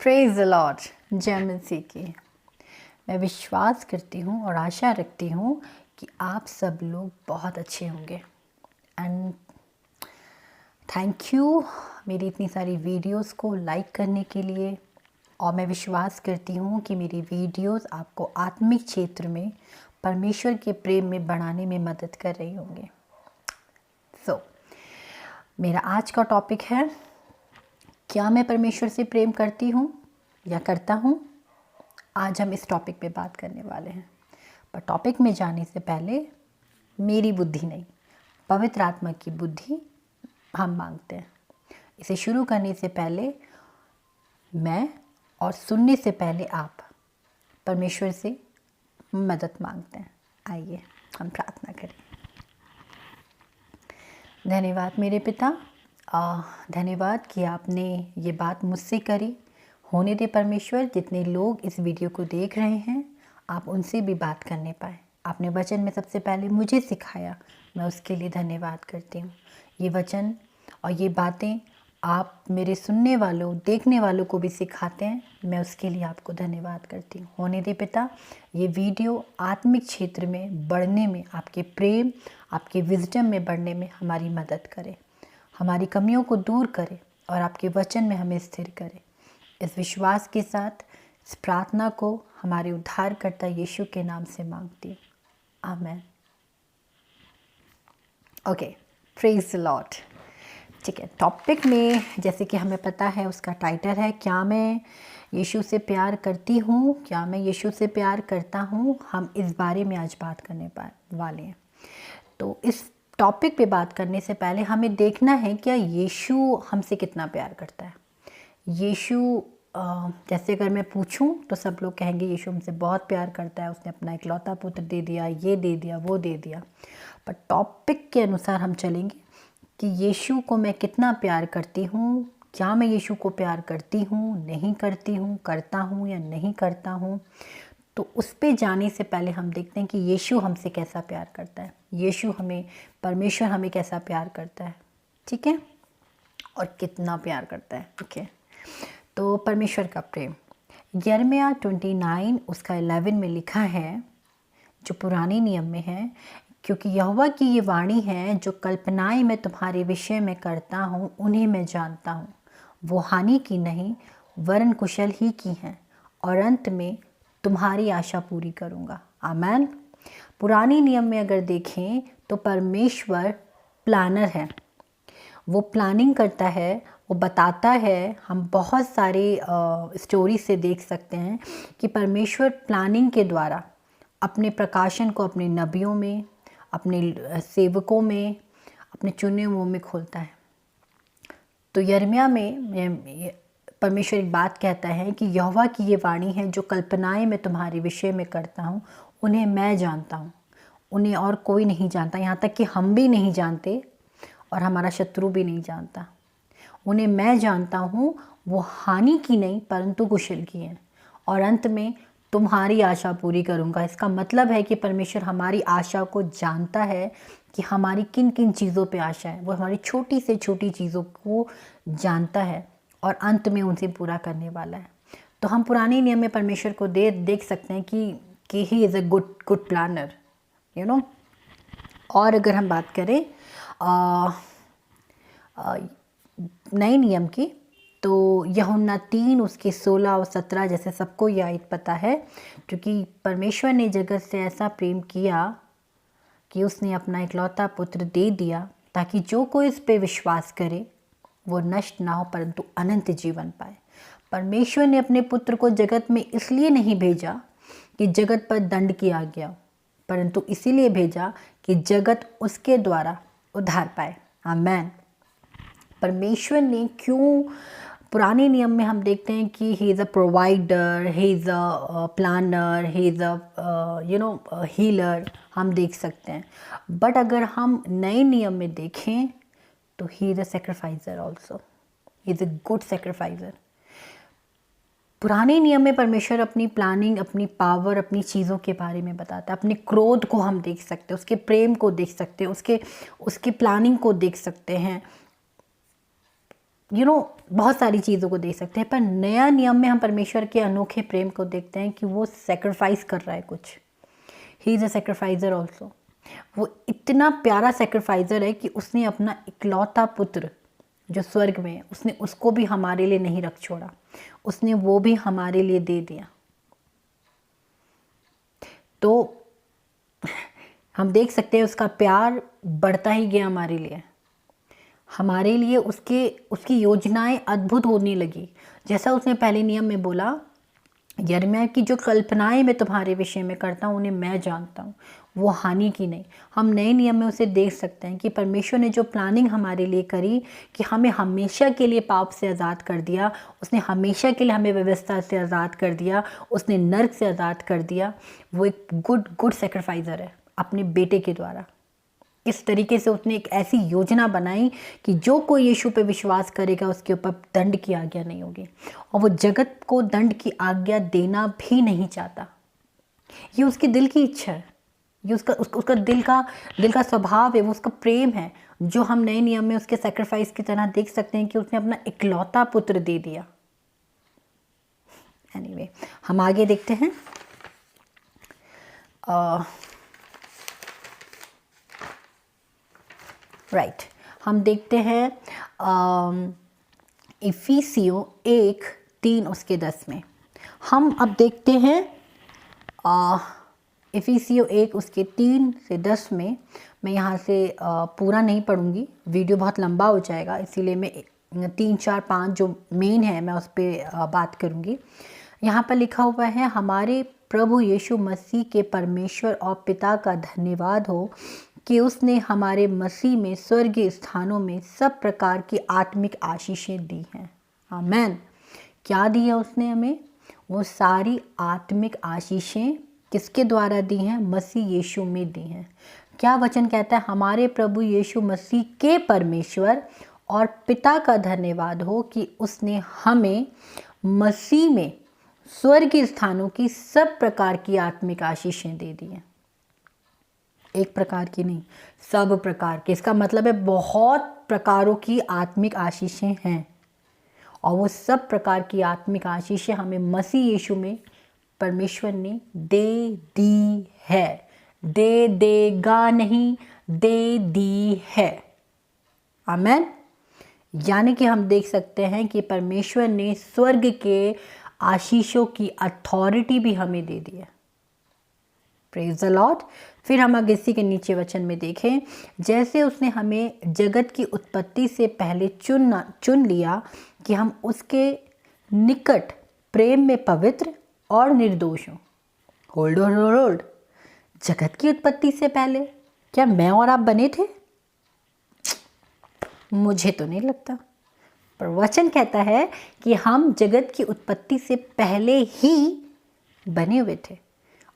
Praise the Lord. जय मसीह की। मैं विश्वास करती हूँ और आशा रखती हूँ कि आप सब लोग बहुत अच्छे होंगे। एंड थैंक यू मेरी इतनी सारी वीडियोस को लाइक करने के लिए। और मैं विश्वास करती हूँ कि मेरी वीडियोस आपको आत्मिक क्षेत्र में परमेश्वर के प्रेम में बढ़ाने में मदद कर रही होंगे। मेरा आज का टॉपिक है, क्या मैं परमेश्वर से प्रेम करती हूँ या करता हूँ। आज हम इस टॉपिक पे बात करने वाले हैं। पर टॉपिक में जाने से पहले मेरी बुद्धि नहीं, पवित्र आत्मा की बुद्धि हम मांगते हैं। इसे शुरू करने से पहले मैं और सुनने से पहले आप परमेश्वर से मदद मांगते हैं। आइए हम प्रार्थना करें। धन्यवाद मेरे पिता, धन्यवाद कि आपने ये बात मुझसे करी। होने दे परमेश्वर, जितने लोग इस वीडियो को देख रहे हैं आप उनसे भी बात करने पाए। आपने वचन में सबसे पहले मुझे सिखाया, मैं उसके लिए धन्यवाद करती हूँ। ये वचन और ये बातें आप मेरे सुनने वालों, देखने वालों को भी सिखाते हैं, मैं उसके लिए आपको धन्यवाद करती हूँ। होने दे पिता, ये वीडियो आत्मिक क्षेत्र में बढ़ने में, आपके प्रेम, आपके विजडम में बढ़ने में हमारी मदद करे, हमारी कमियों को दूर करे और आपके वचन में हमें स्थिर करे। इस विश्वास के साथ इस प्रार्थना को हमारे उद्धारकर्ता यीशु के नाम से मांगती हूँ, आमीन। Okay, praise the Lord. ठीक है, टॉपिक में जैसे कि हमें पता है उसका टाइटल है, क्या मैं यीशु से प्यार करती हूँ, क्या मैं यीशु से प्यार करता हूँ। हम इस बारे में आज बात करने वाले हैं। तो इस टॉपिक पे बात करने से पहले हमें देखना है क्या यीशु हमसे कितना प्यार करता है। यीशु जैसे अगर मैं पूछूं तो सब लोग कहेंगे यीशु हमसे बहुत प्यार करता है, उसने अपना इकलौता पुत्र दे दिया, ये दे दिया, वो दे दिया। पर टॉपिक के अनुसार हम चलेंगे कि यीशु को मैं कितना प्यार करती हूँ, क्या मैं यीशु को प्यार करती हूँ, नहीं करती हूँ, करता हूँ या नहीं करता हूँ। तो उस पे जाने से पहले हम देखते हैं कि यीशु हमसे कैसा प्यार करता है, यीशु हमें, परमेश्वर हमें कैसा प्यार करता है, ठीक है, और कितना प्यार करता है। ओके, तो परमेश्वर का प्रेम यिर्मयाह 29 उसका 11 में लिखा है, जो पुराने नियम में है, क्योंकि यहोवा की ये वाणी है, जो कल्पनाएं मैं तुम्हारे विषय में करता हूँ उन्हें मैं जानता हूँ, वो हानि की नहीं वरन कुशल ही की हैं, और अंत में तुम्हारी आशा पूरी करूँगा। आमीन। पुराने नियम में अगर देखें तो परमेश्वर प्लानर है, वो प्लानिंग करता है, वो बताता है। हम बहुत सारे स्टोरी से देख सकते हैं कि परमेश्वर प्लानिंग के द्वारा अपने प्रकाशन को अपने नबियों में, अपने सेवकों में, अपने चुने हुओं में खोलता है। तो यिर्मयाह में परमेश्वर एक बात कहता है कि यहोवा की ये वाणी है, जो कल्पनाएं मैं तुम्हारे विषय में करता हूँ उन्हें मैं जानता हूँ, उन्हें और कोई नहीं जानता। यहाँ तक कि हम भी नहीं जानते और हमारा शत्रु भी नहीं जानता। उन्हें मैं जानता हूँ, वो हानि की नहीं परंतु कुशल की है, और अंत में तुम्हारी आशा पूरी करूँगा। इसका मतलब है कि परमेश्वर हमारी आशा को जानता है कि हमारी किन किन चीज़ों पे आशा है। वो हमारी छोटी से छोटी चीज़ों को जानता है और अंत में उनसे पूरा करने वाला है। तो हम पुराने नियम में परमेश्वर को देख सकते हैं कि he is a good planner, you know. और अगर हम बात करें नए नियम की, तो यूहन्ना 3 उसके 16 और 17 जैसे सबको याद पता है, क्योंकि परमेश्वर ने जगत से ऐसा प्रेम किया कि उसने अपना इकलौता पुत्र दे दिया, ताकि जो कोई इस पे विश्वास करे वो नष्ट ना हो परंतु अनंत जीवन पाए। परमेश्वर ने अपने पुत्र को जगत में इसलिए नहीं भेजा कि जगत पर दंड किया गया, परंतु इसीलिए भेजा कि जगत उसके द्वारा उद्धार पाए। आमीन। परमेश्वर ने क्यों, पुराने नियम में हम देखते हैं कि he is a provider, he is a planner, he is a healer, हम देख सकते हैं। बट अगर हम नए नियम में देखें तो ही is a sacrificer also, he is a good sacrificer. पुराने नियम में परमेश्वर अपनी प्लानिंग, अपनी पावर, अपनी चीज़ों के बारे में बताता है। अपने क्रोध को हम देख सकते हैं, उसके प्रेम को देख सकते हैं, उसके प्लानिंग को देख सकते हैं। बहुत सारी चीज़ों को देख सकते हैं, पर नया नियम में हम परमेश्वर के अनोखे प्रेम को देखते हैं कि वो सेक्रीफाइस कर रहा है कुछ। ही इज़ अ सेक्रीफाइजर ऑल्सो। वो इतना प्यारा सेक्रीफाइजर है कि उसने अपना इकलौता पुत्र जो स्वर्ग में है, उसने उसको भी हमारे लिए नहीं रख छोड़ा, उसने वो भी हमारे लिए दे दिया। तो हम देख सकते हैं उसका प्यार बढ़ता ही गया हमारे लिए उसकी योजनाएं अद्भुत होने लगी। जैसा उसने पहले नियम में बोला, यिर्मयाह की जो कल्पनाएं मैं तुम्हारे विषय में करता हूँ उन्हें मैं जानता हूँ, वो हानि की नहीं। हम नए नियम में उसे देख सकते हैं कि परमेश्वर ने जो प्लानिंग हमारे लिए करी, कि हमें हमेशा के लिए पाप से आज़ाद कर दिया, उसने हमेशा के लिए हमें व्यवस्था से आज़ाद कर दिया, उसने नर्क से आज़ाद कर दिया। वो एक गुड सेक्रीफाइजर है अपने बेटे के द्वारा। इस तरीके से उसने एक ऐसी योजना बनाई कि जो कोई यीशु पे विश्वास करेगा उसके ऊपर दंड की आज्ञा नहीं होगी, और वो जगत को दंड की आज्ञा देना भी नहीं चाहता। ये उसके दिल की इच्छा है, ये उसका दिल का स्वभाव है, वो उसका प्रेम है, जो हम नए नियम में उसके सैक्रिफाइस की तरह देख सकते हैं कि उसने अपना इकलौता पुत्र दे दिया। एनीवे, हम आगे देखते हैं। राइट, हम देखते हैं इफिसियों 1:3 उसके 10 में। हम अब देखते हैं इफिसियों 1 उसके 3 से 10 में। मैं यहाँ से पूरा नहीं पढ़ूँगी, वीडियो बहुत लंबा हो जाएगा, इसीलिए मैं 3, 4, 5 जो मेन है मैं उस पर बात करूँगी। यहाँ पर लिखा हुआ है, हमारे प्रभु यीशु मसीह के परमेश्वर और पिता का धन्यवाद हो कि उसने हमारे मसीह में स्वर्गीय स्थानों में सब प्रकार की आत्मिक आशीषें दी हैं। आमेन। क्या दी है उसने हमें? वो सारी आत्मिक आशीषें किसके द्वारा दी हैं? मसीह यीशु में दी हैं। क्या वचन कहता है? हमारे प्रभु यीशु मसीह के परमेश्वर और पिता का धन्यवाद हो कि उसने हमें मसीह में स्वर्गीय स्थानों की सब प्रकार की आत्मिक आशीषें दे दी हैं। एक प्रकार की नहीं, सब प्रकार की। इसका मतलब है बहुत प्रकारों की आत्मिक आशीषें हैं, और वो सब प्रकार की आत्मिक आशीषें हमें मसीह यीशु में परमेश्वर ने दे दी है। दे देगा नहीं, दे दी है। आमेन। यानी कि हम देख सकते हैं कि परमेश्वर ने स्वर्ग के आशीषों की अथॉरिटी भी हमें दे दी है। Praise the Lord. फिर हम अगर इसी के नीचे वचन में देखें, जैसे उसने हमें जगत की उत्पत्ति से पहले चुन लिया कि हम उसके निकट प्रेम में पवित्र और निर्दोष हों। होल्ड, जगत की उत्पत्ति से पहले क्या मैं और आप बने थे? मुझे तो नहीं लगता, पर वचन कहता है कि हम जगत की उत्पत्ति से पहले ही बने हुए थे,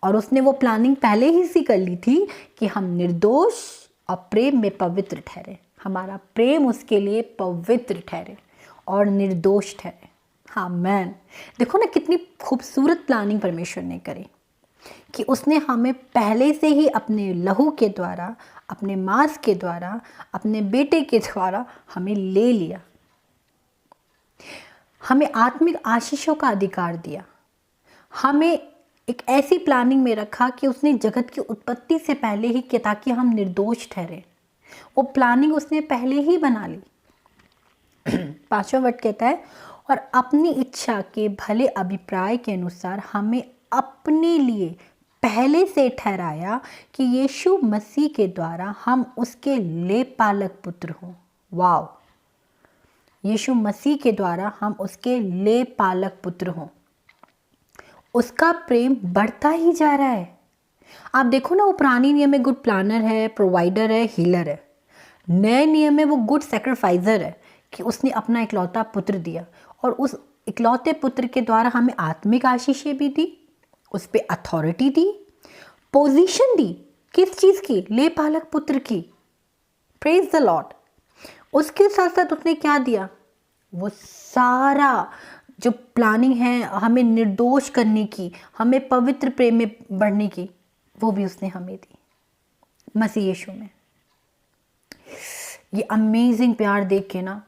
और उसने वो प्लानिंग पहले ही सी कर ली थी कि हम निर्दोष और प्रेम में पवित्र ठहरे। हमारा प्रेम उसके लिए पवित्र ठहरे और निर्दोष ठहरे। हाँ मैन, देखो ना कितनी खूबसूरत प्लानिंग परमेश्वर ने करी कि उसने हमें पहले से ही अपने लहू के द्वारा, अपने मांस के द्वारा, अपने बेटे के द्वारा हमें ले लिया, हमें आत्मिक आशीषों का अधिकार दिया, हमें एक ऐसी प्लानिंग में रखा कि उसने जगत की उत्पत्ति से पहले ही किया ताकि हम निर्दोष ठहरे। वो प्लानिंग उसने पहले ही बना ली। 5वां वर्ड कहता है, और अपनी इच्छा के भले अभिप्राय के अनुसार हमें अपने लिए पहले से ठहराया कि यीशु मसीह के द्वारा हम उसके लेपालक पुत्र हों। वाव! यीशु मसीह के द्वारा हम उसके लेपालक पुत्र हों। उसका प्रेम बढ़ता ही जा रहा है। आप देखो ना, वो पुरानी नियम में गुड प्लानर है, प्रोवाइडर है, हीलर है। नए नियम में वो गुड सैक्रिफाइजर है कि उसने अपना इकलौता पुत्र दिया, और उस इकलौते पुत्र के द्वारा हमें आत्मिक आशीषें भी दी, उस पर अथॉरिटी दी, पोजीशन दी। किस चीज़ की? लेपालक पुत्र की। Praise the Lord. उसके साथ साथ उसने क्या दिया? वो सारा जो प्लानिंग है हमें निर्दोष करने की, हमें पवित्र प्रेम में बढ़ने की, वो भी उसने हमें दी मसीह यीशु में। ये अमेजिंग प्यार देख के ना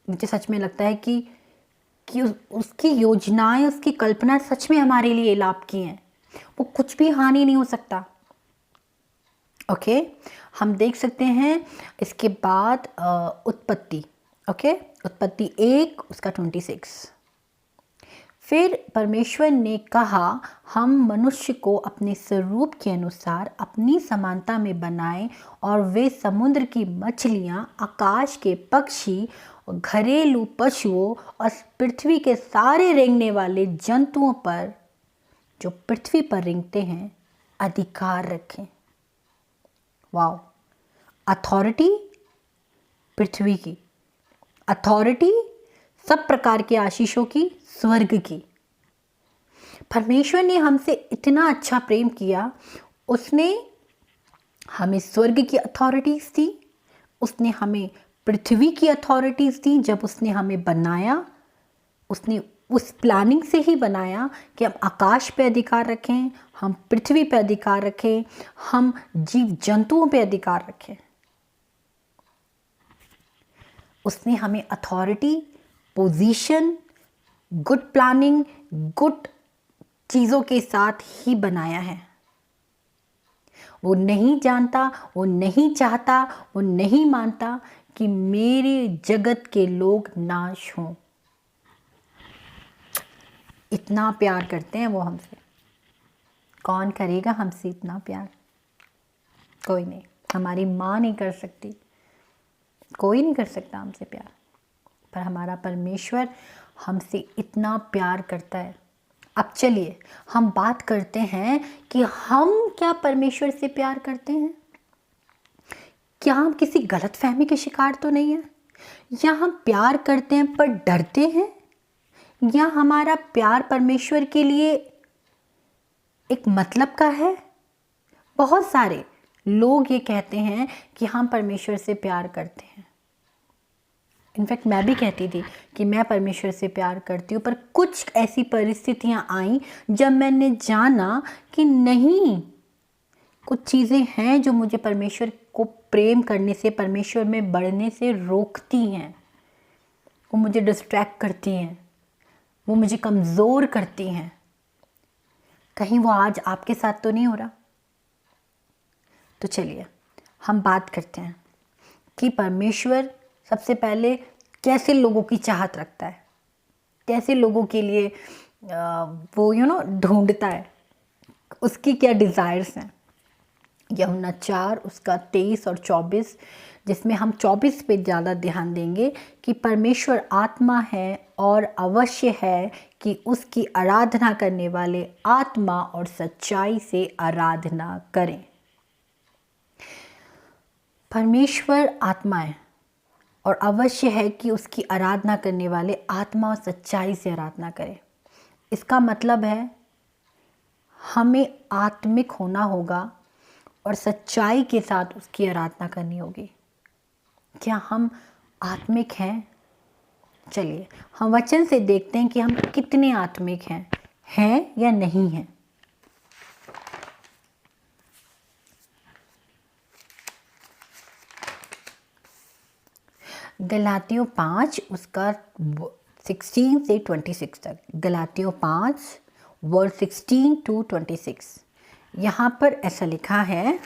मुझे सच में लगता है कि उसकी योजनाएं, उसकी कल्पना सच में हमारे लिए लाभ की हैं। वो कुछ भी हानि नहीं हो सकता। ओके, हम देख सकते हैं इसके बाद उत्पत्ति। ओके, उत्पत्ति 1 उसका 26। फिर परमेश्वर ने कहा, हम मनुष्य को अपने स्वरूप के अनुसार अपनी समानता में बनाएं और वे समुद्र की मछलियां, आकाश के पक्षी, घरेलू पशुओं और पृथ्वी के सारे रेंगने वाले जंतुओं पर, जो पृथ्वी पर रेंगते हैं, अधिकार रखें। वाओ, अथॉरिटी पृथ्वी की, अथॉरिटी सब प्रकार के आशीषों की, स्वर्ग की। परमेश्वर ने हमसे इतना अच्छा प्रेम किया, उसने हमें स्वर्ग की अथॉरिटीज दी, उसने हमें पृथ्वी की अथॉरिटीज दी। जब उसने हमें बनाया, उसने उस प्लानिंग से ही बनाया कि हम आकाश पे अधिकार रखें, हम पृथ्वी पे अधिकार रखें, हम जीव जंतुओं पे अधिकार रखें। उसने हमें authority, position, good planning, good चीज़ों के साथ ही बनाया है। वो नहीं जानता, वो नहीं चाहता, वो नहीं मानता कि मेरे जगत के लोग नाश हों। इतना प्यार करते हैं वो हमसे। कौन करेगा हमसे इतना प्यार? कोई नहीं। हमारी माँ नहीं कर सकती, कोई नहीं कर सकता हमसे प्यार, पर हमारा परमेश्वर हमसे इतना प्यार करता है। अब चलिए हम बात करते हैं कि हम क्या परमेश्वर से प्यार करते हैं। क्या हम किसी गलत फहमी के शिकार तो नहीं हैं? या हम प्यार करते हैं पर डरते हैं? या हमारा प्यार परमेश्वर के लिए एक मतलब का है? बहुत सारे लोग ये कहते हैं कि हम परमेश्वर से प्यार करते हैं। इनफैक्ट मैं भी कहती थी कि मैं परमेश्वर से प्यार करती हूँ, पर कुछ ऐसी परिस्थितियाँ आई जब मैंने जाना कि नहीं, कुछ चीज़ें हैं जो मुझे परमेश्वर को प्रेम करने से, परमेश्वर में बढ़ने से रोकती हैं। वो मुझे डिस्ट्रैक्ट करती हैं, वो मुझे कमज़ोर करती हैं। कहीं वो आज आपके साथ तो नहीं हो रहा? तो चलिए हम बात करते हैं कि परमेश्वर सबसे पहले कैसे लोगों की चाहत रखता है, कैसे लोगों के लिए वो ढूंढता है, उसकी क्या डिज़ायर्स हैं। यूहन्ना 4 उसका 23 और 24, जिसमें हम 24 पे ज़्यादा ध्यान देंगे कि परमेश्वर आत्मा है और अवश्य है कि उसकी आराधना करने वाले आत्मा और सच्चाई से आराधना करें। परमेश्वर आत्मा है और अवश्य है कि उसकी आराधना करने वाले आत्मा और सच्चाई से आराधना करें। इसका मतलब है हमें आत्मिक होना होगा और सच्चाई के साथ उसकी आराधना करनी होगी। क्या हम आत्मिक हैं? चलिए हम वचन से देखते हैं कि हम कितने आत्मिक हैं या नहीं हैं। गलातियों 5 उसका 16 से 26 तक। गलातियों 5 वर्स 16 to 26। यहाँ पर ऐसा लिखा है,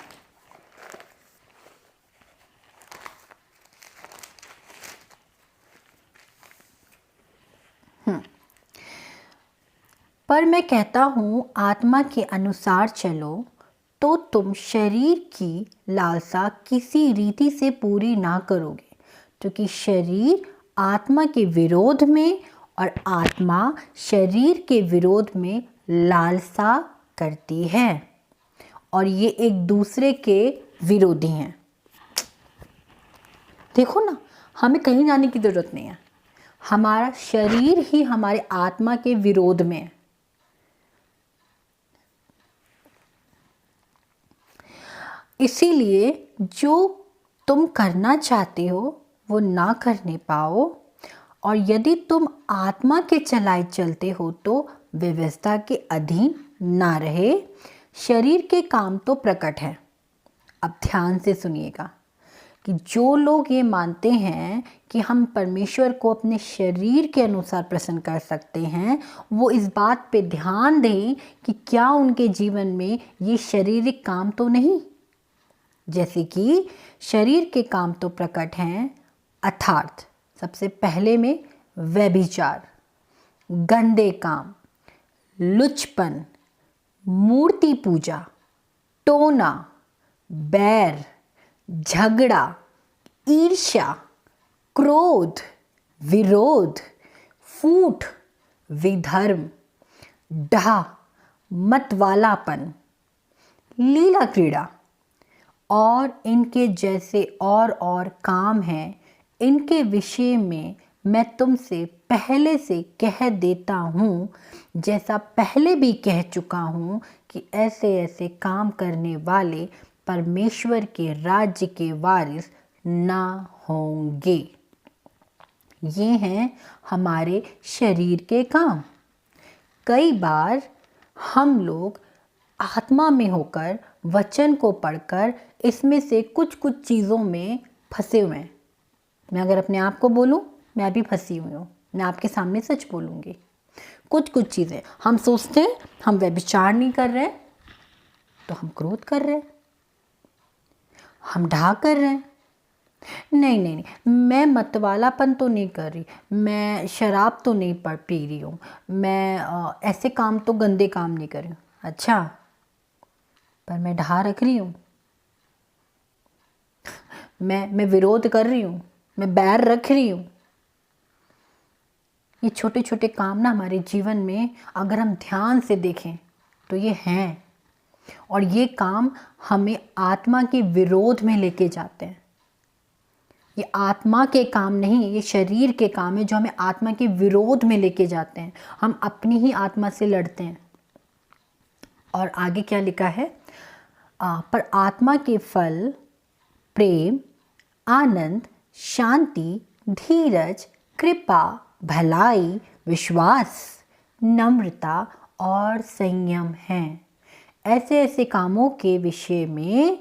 पर मैं कहता हूँ आत्मा के अनुसार चलो तो तुम शरीर की लालसा किसी रीति से पूरी ना करोगे, क्योंकि शरीर आत्मा के विरोध में और आत्मा शरीर के विरोध में लालसा करती है और ये एक दूसरे के विरोधी हैं। देखो ना, हमें कहीं जाने की ज़रूरत नहीं है, हमारा शरीर ही हमारे आत्मा के विरोध में है। इसीलिए जो तुम करना चाहते हो वो ना करने पाओ, और यदि तुम आत्मा के चलाए चलते हो तो व्यवस्था के अधीन ना रहे। शरीर के काम तो प्रकट है। अब ध्यान से सुनिएगा कि जो लोग ये मानते हैं कि हम परमेश्वर को अपने शरीर के अनुसार प्रसन्न कर सकते हैं, वो इस बात पे ध्यान दें कि क्या उनके जीवन में ये शारीरिक काम तो नहीं। जैसे कि शरीर के काम तो प्रकट हैं, अर्थात सबसे पहले में व्यभिचार, गंदे काम, लुचपन, मूर्ति पूजा, टोना, बैर, झगड़ा, ईर्ष्या, क्रोध, विरोध, फूट, विधर्म, डाह, मतवालापन, लीला क्रीड़ा और इनके जैसे और काम हैं। इनके विषय में मैं तुमसे पहले से कह देता हूँ, जैसा पहले भी कह चुका हूँ, कि ऐसे ऐसे काम करने वाले परमेश्वर के राज्य के वारिस ना होंगे। ये हैं हमारे शरीर के काम। कई बार हम लोग आत्मा में होकर वचन को पढ़कर इसमें से कुछ कुछ चीज़ों में फंसे हुए हैं। मैं अगर अपने आप को बोलूँ, मैं भी फंसी हुई हूँ। मैं आपके सामने सच बोलूँगी। कुछ कुछ चीज़ें हम सोचते हैं हम व्यभिचार नहीं कर रहे तो हम क्रोध कर रहे हैं, हम ढा कर रहे हैं। नहीं नहीं नहीं, मैं मतवालापन तो नहीं कर रही, मैं शराब तो नहीं पी रही हूँ, मैं ऐसे काम तो गंदे काम नहीं कर रही हूँ। अच्छा, पर मैं ढा रख रही हूँ, मैं विरोध कर रही हूँ, मैं बैर रख रही हूँ। ये छोटे छोटे काम ना हमारे जीवन में अगर हम ध्यान से देखें तो ये हैं, और ये काम हमें आत्मा के विरोध में लेके जाते हैं। ये आत्मा के काम नहीं, ये शरीर के काम है जो हमें आत्मा के विरोध में लेके जाते हैं। हम अपनी ही आत्मा से लड़ते हैं। और आगे क्या लिखा है? पर आत्मा के फल प्रेम, आनंद, शांति, धीरज, कृपा, भलाई, विश्वास, नम्रता और संयम हैं। ऐसे ऐसे कामों के विषय में,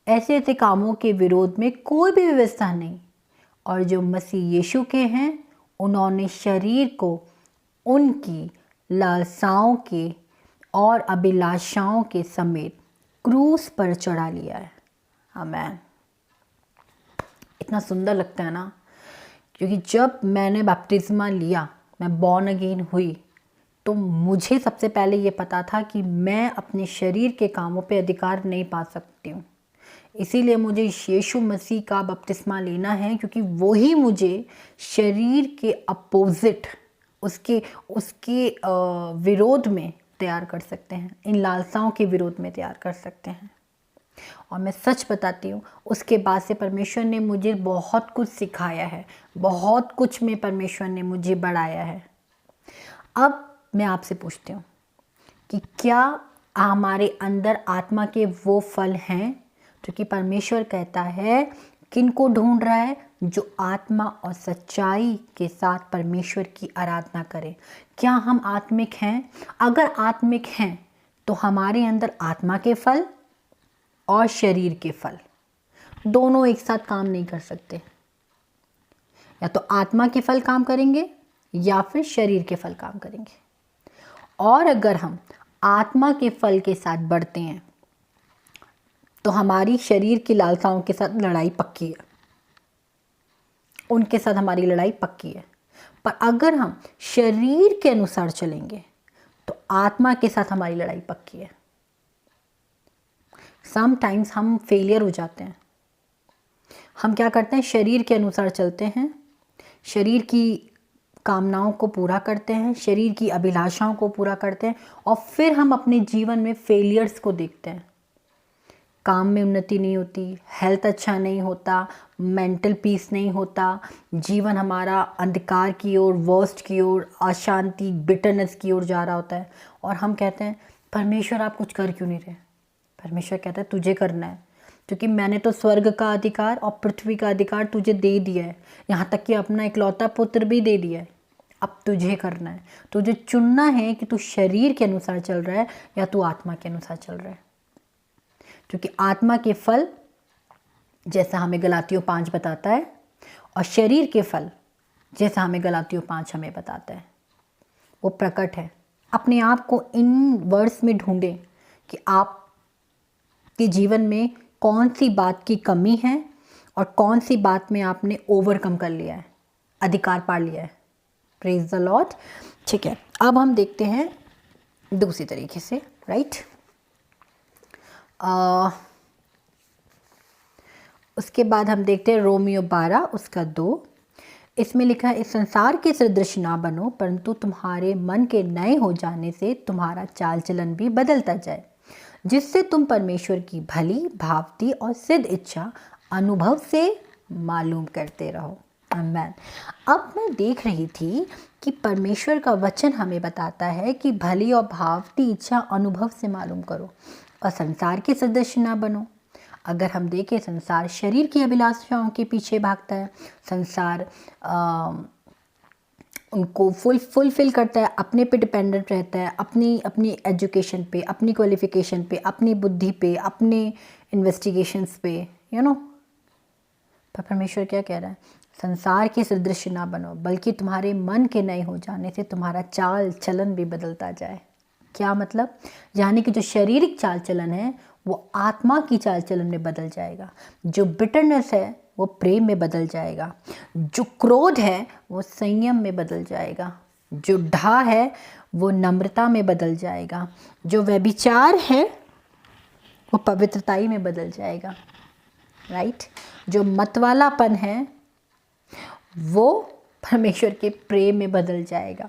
ऐसे ऐसे कामों के विरोध में कोई भी व्यवस्था नहीं। और जो मसीह यीशु के हैं, उन्होंने शरीर को उनकी लालसाओं के और अभिलाषाओं के समेत क्रूस पर चढ़ा लिया है। आमीन। इतना सुंदर लगता है ना, क्योंकि जब मैंने बपतिस्मा लिया, मैं बॉर्न अगेन हुई, तो मुझे सबसे पहले ये पता था कि मैं अपने शरीर के कामों पे अधिकार नहीं पा सकती हूँ। इसीलिए मुझे यीशु मसीह का बपतिस्मा लेना है, क्योंकि वही मुझे शरीर के अपोजिट, उसके विरोध में तैयार कर सकते हैं, इन लालसाओं के विरोध में तैयार कर सकते हैं। और मैं सच बताती हूँ, उसके बाद से परमेश्वर ने मुझे बहुत कुछ सिखाया है, बहुत कुछ में परमेश्वर ने मुझे बढ़ाया है। अब मैं आपसे पूछती हूँ कि क्या हमारे अंदर आत्मा के वो फल हैं? क्योंकि परमेश्वर कहता है किनको ढूंढ रहा है? जो आत्मा और सच्चाई के साथ परमेश्वर की आराधना करें। क्या हम आत्मिक हैं? अगर आत्मिक हैं तो हमारे अंदर आत्मा के फल और शरीर के फल दोनों एक साथ काम नहीं कर सकते। या तो आत्मा के फल काम करेंगे या फिर शरीर के फल काम करेंगे। और अगर हम आत्मा के फल के साथ बढ़ते हैं तो हमारी शरीर की लालसाओं के साथ लड़ाई पक्की है, उनके साथ हमारी लड़ाई पक्की है। पर अगर हम शरीर के अनुसार चलेंगे तो आत्मा के साथ हमारी लड़ाई पक्की है। समटाइम्स हम फेलियर हो जाते हैं। हम क्या करते हैं? शरीर के अनुसार चलते हैं, शरीर की कामनाओं को पूरा करते हैं, शरीर की अभिलाषाओं को पूरा करते हैं, और फिर हम अपने जीवन में फेलियर्स को देखते हैं। काम में उन्नति नहीं होती, हेल्थ अच्छा नहीं होता, मेंटल पीस नहीं होता, जीवन हमारा अंधकार की ओर, वर्स्ट की ओर, अशांति, बिटरनेस की ओर जा रहा होता है। और हम कहते हैं परमेश्वर आप कुछ कर क्यों नहीं रहे? परमेश्वर कहता है तुझे करना है, क्योंकि मैंने तो स्वर्ग का अधिकार और पृथ्वी का अधिकार तुझे दे दिया है, यहाँ तक कि अपना इकलौता पुत्र भी दे दिया है। अब तुझे करना है, तुझे चुनना है कि तू शरीर के अनुसार चल रहा है या तू आत्मा के अनुसार चल रहा है। क्योंकि आत्मा के फल जैसा हमें गलातियों 5 बताता है, और शरीर के फल जैसा हमें गलातियों 5 हमें बताता है, वो प्रकट है। अपने आप को इन वर्ड्स में ढूंढें कि आपके जीवन में कौन सी बात की कमी है और कौन सी बात में आपने ओवरकम कर लिया है, अधिकार पा लिया है। Praise the Lord. ठीक है, अब हम देखते हैं दूसरी तरीके से, राइट। उसके बाद हम देखते हैं रोमियो 12 उसका 2। इसमें लिखा है, इस संसार के सदृश ना बनो, परंतु तुम्हारे मन के नए हो जाने से तुम्हारा चाल चलन भी बदलता जाए, जिससे तुम परमेश्वर की भली, भावती और सिद्ध इच्छा अनुभव से मालूम करते रहो। आमीन। अब मैं देख रही थी कि परमेश्वर का वचन हमें बताता है कि भली और भावती इच्छा अनुभव से मालूम करो और संसार के सदस्य ना बनो। अगर हम देखें, संसार शरीर की अभिलाषाओं के पीछे भागता है, संसार उनको फुलफिल करता है, अपने पे डिपेंडेंट रहता है, अपनी एजुकेशन पे, अपनी क्वालिफिकेशन पे, अपनी बुद्धि पे, अपने इन्वेस्टिगेशंस पे, पर परमेश्वर क्या कह रहा है? संसार के सदृश ना बनो, बल्कि तुम्हारे मन के नए हो जाने से तुम्हारा चाल चलन भी बदलता जाए। क्या मतलब? यानी कि जो शारीरिक चाल चलन है वो आत्मा की चाल चलन में बदल जाएगा। जो बिटरनेस है वो प्रेम में बदल जाएगा। जो क्रोध है वो संयम में बदल जाएगा। जो ढा है वो नम्रता में बदल जाएगा। जो व्यभिचार है वो पवित्रताई में बदल जाएगा, राइट। जो मतवालापन है वो परमेश्वर के प्रेम में बदल जाएगा।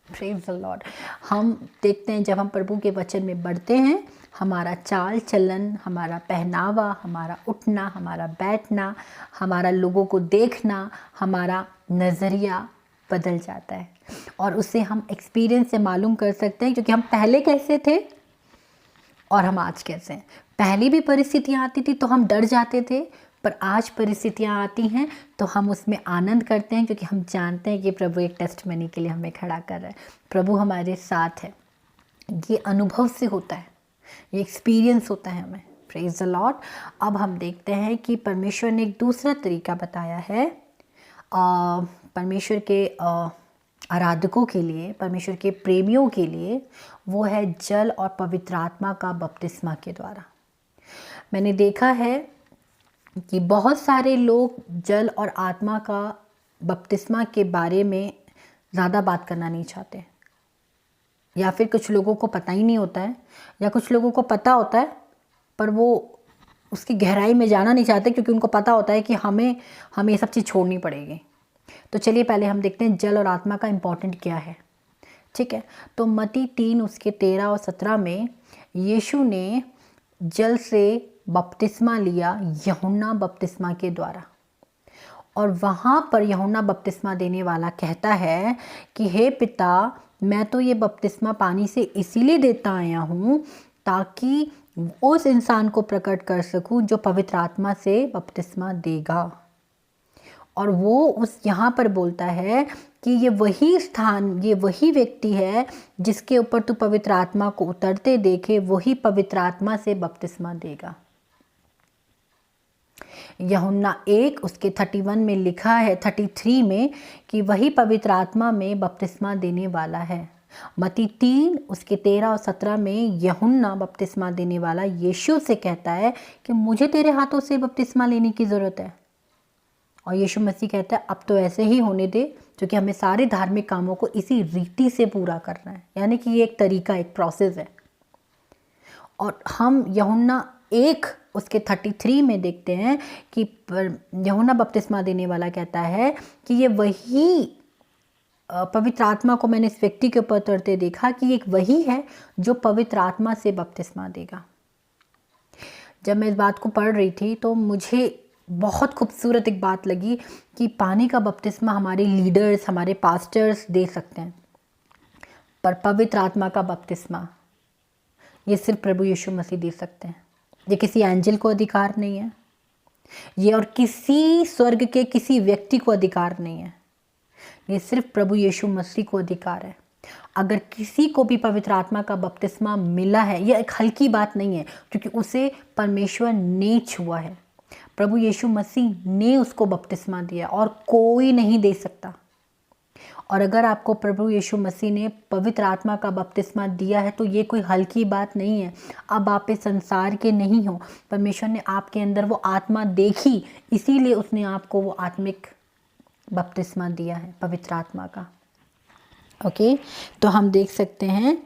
Praise the Lord. हम देखते हैं जब हम प्रभु के वचन में बढ़ते हैं, हमारा चाल चलन, हमारा पहनावा, हमारा उठना, हमारा बैठना, हमारा लोगों को देखना, हमारा नज़रिया बदल जाता है। और उसे हम एक्सपीरियंस से मालूम कर सकते हैं, क्योंकि हम पहले कैसे थे और हम आज कैसे हैं। पहले भी परिस्थितियाँ आती थी तो हम डर जाते थे, पर आज परिस्थितियाँ आती हैं तो हम उसमें आनंद करते हैं, क्योंकि हम जानते हैं कि प्रभु एक टेस्टमनी के लिए हमें खड़ा कर रहा है। प्रभु हमारे साथ है। ये अनुभव से होता है, ये एक्सपीरियंस होता है हमें। Praise the Lord. अब हम देखते हैं कि परमेश्वर ने एक दूसरा तरीका बताया है परमेश्वर के आराधकों के लिए, परमेश्वर के प्रेमियों के लिए। वो है जल और पवित्र आत्मा का बपतिस्मा के द्वारा। मैंने देखा है कि बहुत सारे लोग जल और आत्मा का बपतिस्मा के बारे में ज़्यादा बात करना नहीं चाहते, या फिर कुछ लोगों को पता ही नहीं होता है, या कुछ लोगों को पता होता है पर वो उसकी गहराई में जाना नहीं चाहते, क्योंकि उनको पता होता है कि हमें ये सब चीज़ छोड़नी पड़ेगी। तो चलिए पहले हम देखते हैं जल और आत्मा का इम्पोर्टेंट क्या है। ठीक है, तो मत्ती 3 उसके 13 और 17 में यीशु ने जल से बपतिस्मा लिया यूहन्ना बपतिस्मा के द्वारा। और वहाँ पर यूहन्ना बपतिस्मा देने वाला कहता है कि हे पिता, मैं तो ये बपतिस्मा पानी से इसीलिए देता आया हूँ ताकि उस इंसान को प्रकट कर सकूँ जो पवित्र आत्मा से बपतिस्मा देगा। और वो उस यहाँ पर बोलता है कि ये वही स्थान, ये वही व्यक्ति है जिसके ऊपर तू पवित्र आत्मा को उतरते देखे, वही पवित्र आत्मा से बपतिस्मा देगा। यूहन्ना 1 उसके 31 में लिखा है, 33 में, कि वही पवित्र आत्मा में बपतिस्मा देने वाला है। मत्ती 3 उसके 13 और 17 में यूहन्ना बपतिस्मा देने वाला यीशु से कहता है कि मुझे तेरे हाथों से बपतिस्मा लेने की ज़रूरत है। और यीशु मसीह कहता है अब तो ऐसे ही होने दे, क्योंकि हमें सारे धार्मिक कामों को इसी रीति से पूरा करना है। यानी कि ये एक तरीका, एक प्रोसेस है। और हम यूहन्ना 1 उसके 33 में देखते हैं कि यूहन्ना बपतिस्मा देने वाला कहता है कि ये वही पवित्र आत्मा को मैंने इस व्यक्ति के ऊपर उतरते देखा कि एक वही है जो पवित्र आत्मा से बपतिस्मा देगा। जब मैं इस बात को पढ़ रही थी तो मुझे बहुत खूबसूरत एक बात लगी कि पानी का बपतिस्मा हमारे लीडर्स, हमारे पास्टर्स दे सकते हैं, पर पवित्र आत्मा का बपतिस्मा ये सिर्फ प्रभु यीशु मसीह दे सकते हैं। ये किसी एंजल को अधिकार नहीं है, ये और किसी स्वर्ग के किसी व्यक्ति को अधिकार नहीं है, ये सिर्फ प्रभु यीशु मसीह को अधिकार है। अगर किसी को भी पवित्र आत्मा का बपतिस्मा मिला है, यह एक हल्की बात नहीं है, क्योंकि उसे परमेश्वर ने छुआ है। प्रभु यीशु मसीह ने उसको बपतिस्मा दिया और कोई नहीं दे सकता। और अगर आपको प्रभु यीशु मसीह ने पवित्र आत्मा का बपतिस्मा दिया है तो ये कोई हल्की बात नहीं है। अब आप इस संसार के नहीं हो, परमेश्वर ने आपके अंदर वो आत्मा देखी, इसीलिए उसने आपको वो आत्मिक बपतिस्मा दिया है पवित्र आत्मा का। ओके, तो हम देख सकते हैं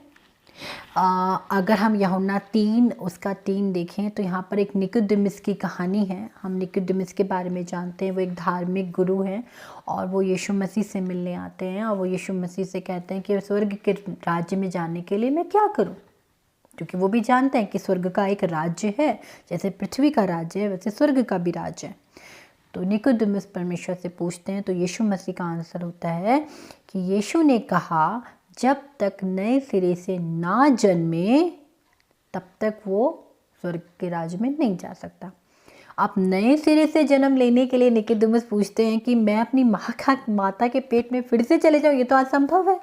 अगर हम यूहन्ना 3 उसका 3 देखें तो यहाँ पर एक निकोदेमुस की कहानी है। हम निकोदेमुस के बारे में जानते हैं, वो एक धार्मिक गुरु हैं और वो यीशु मसीह से मिलने आते हैं और वो यीशु मसीह से कहते हैं कि स्वर्ग के राज्य में जाने के लिए मैं क्या करूँ, क्योंकि वो भी जानते हैं कि स्वर्ग का एक राज्य है, जैसे पृथ्वी का राज्य है वैसे स्वर्ग का भी राज्य है। तो निकोदेमुस परमेश्वर से पूछते हैं, तो यीशु मसीह का आंसर होता है कि यीशु ने कहा जब तक नए सिरे से ना जन्मे तब तक वो स्वर्ग के राज्य में नहीं जा सकता। आप नए सिरे से जन्म लेने के लिए निकोदेमुस पूछते हैं कि मैं अपनी माता के पेट में फिर से चले जाऊँ, ये तो असंभव है।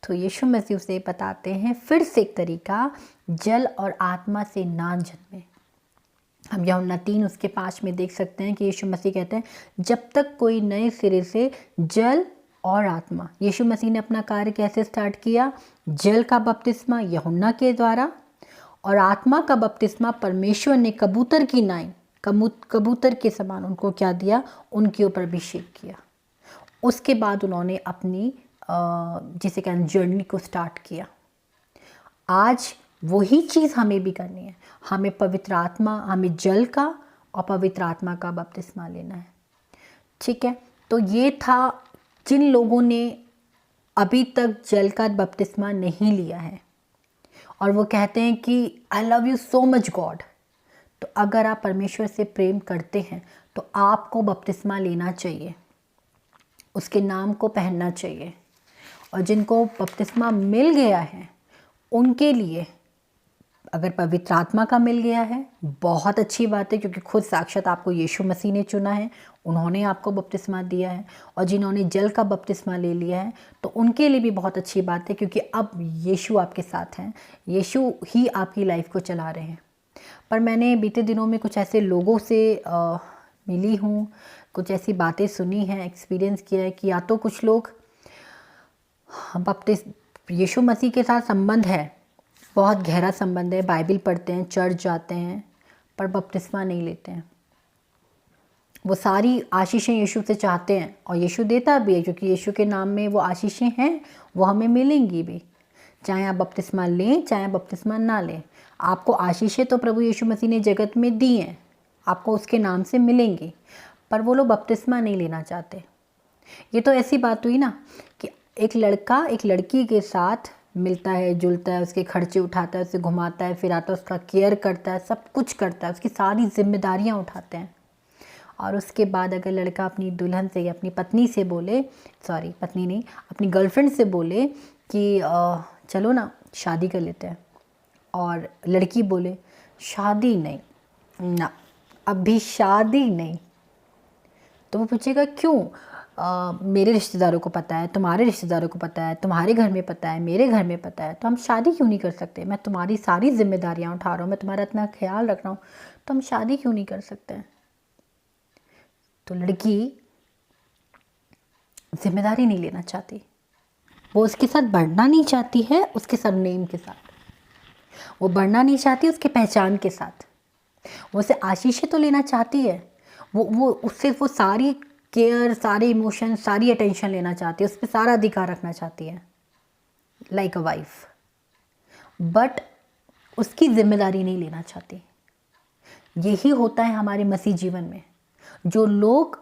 तो यीशु मसीह उसे बताते हैं फिर से एक तरीका, जल और आत्मा से ना जन्मे। हम यूहन्ना 3 उसके 5 में देख सकते हैं कि यीशु मसीह कहते हैं जब तक कोई नए सिरे से जल और आत्मा। यीशु मसीह ने अपना कार्य कैसे स्टार्ट किया? जल का बपतिस्मा यूहन्ना के द्वारा और आत्मा का बपतिस्मा परमेश्वर ने कबूतर की नाई, कबूतर के समान उनको क्या दिया? उनके ऊपर अभिषेक किया। उसके बाद उन्होंने अपनी जिसे कहते हैं जर्नी को स्टार्ट किया। आज वही चीज़ हमें भी करनी है। हमें पवित्र आत्मा, हमें जल का और पवित्र आत्मा का बपतिस्मा लेना है। ठीक है, तो ये था जिन लोगों ने अभी तक जल का बपतिस्मा नहीं लिया है और वो कहते हैं कि I love you so much God. तो अगर आप परमेश्वर से प्रेम करते हैं तो आपको बपतिस्मा लेना चाहिए, उसके नाम को पहनना चाहिए। और जिनको बपतिस्मा मिल गया है उनके लिए, अगर पवित्र आत्मा का मिल गया है बहुत अच्छी बात है, क्योंकि खुद साक्षात आपको यीशु मसीह ने चुना है, उन्होंने आपको बपतिस्मा दिया है। और जिन्होंने जल का बपतिस्मा ले लिया है तो उनके लिए भी बहुत अच्छी बात है, क्योंकि अब यीशु आपके साथ हैं, यीशु ही आपकी लाइफ को चला रहे हैं। पर मैंने बीते दिनों में कुछ ऐसे लोगों से मिली हूँ, कुछ ऐसी बातें सुनी हैं, एक्सपीरियंस किया है कि या तो कुछ लोग यीशु मसीह के साथ संबंध है, बहुत गहरा संबंध है, बाइबल पढ़ते हैं, चर्च जाते हैं, पर बपतिस्मा नहीं लेते हैं। वो सारी आशीषें यीशु से चाहते हैं और यीशु देता भी है, क्योंकि यीशु के नाम में वो आशीषें हैं, वो हमें मिलेंगी भी, चाहे आप बपतिस्मा लें चाहे आप बपतिस्मा ना लें। आपको आशीषें तो प्रभु यीशु मसीह ने जगत में दी हैं, आपको उसके नाम से मिलेंगी, पर वो लोग बपतिस्मा नहीं लेना चाहते। ये तो ऐसी बात हुई ना कि एक लड़का एक लड़की के साथ मिलता है, जुलता है, उसके खर्चे उठाता है, उसे घुमाता है, फिर आता है, उसका केयर करता है, सब कुछ करता है, उसकी सारी जिम्मेदारियां उठाते हैं। और उसके बाद अगर लड़का अपनी दुल्हन से या अपनी पत्नी से बोले, सॉरी पत्नी नहीं, अपनी गर्लफ्रेंड से बोले कि चलो ना शादी कर लेते हैं, और लड़की बोले शादी नहीं ना, अभी शादी नहीं, तो वो पूछेगा क्यों? मेरे रिश्तेदारों को पता है, तुम्हारे रिश्तेदारों को पता है, तुम्हारे घर में पता है, मेरे घर में पता है, तो हम शादी क्यों नहीं कर सकते? मैं तुम्हारी सारी जिम्मेदारियां उठा रहा हूँ, मैं तुम्हारा इतना ख्याल रख रहा हूँ, तो हम शादी क्यों नहीं कर सकते हैं? तो लड़की जिम्मेदारी नहीं लेना चाहती, वो उसके साथ बढ़ना नहीं चाहती है, उसके सरनेम के साथ वो बढ़ना नहीं चाहती, उसके पहचान के साथ वो उसे आशीषें तो लेना चाहती है, वो उससे वो सारी केयर, सारे इमोशन, सारी अटेंशन लेना चाहती है, उस पर सारा अधिकार रखना चाहती है, लाइक अ वाइफ, बट उसकी जिम्मेदारी नहीं लेना चाहती। यही होता है हमारे मसीह जीवन में। जो लोग